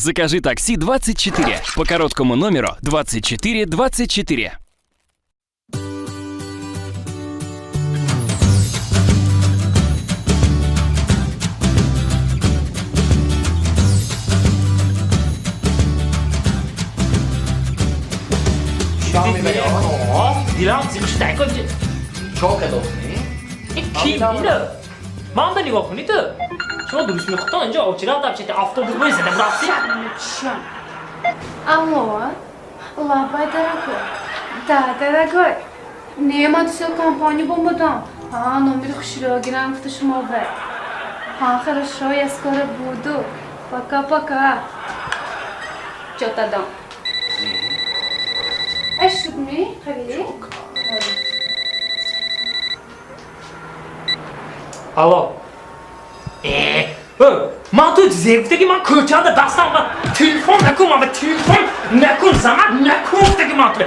Закажи такси 24 по короткому номеру 2424. دیدم زیرش تکا چاک داخلی؟ این کی میره؟ من هم نگاه کنی تو شما درست میخواد اینجا آوچی رفت چه افتادی روی زده برافتی Алло, лапай, дорогой. Да, дорогой. Нема все компанию бомбадам. Номер хушрогирам в Тушмове. Хорошо, я скоро буду. Пока-пока. Что-то дам. Эш шутми, хави? Алло. من تو زیفتگی من کوچنده دستم و تلفن نکن من به تلفن نکن زمان نکن که من تو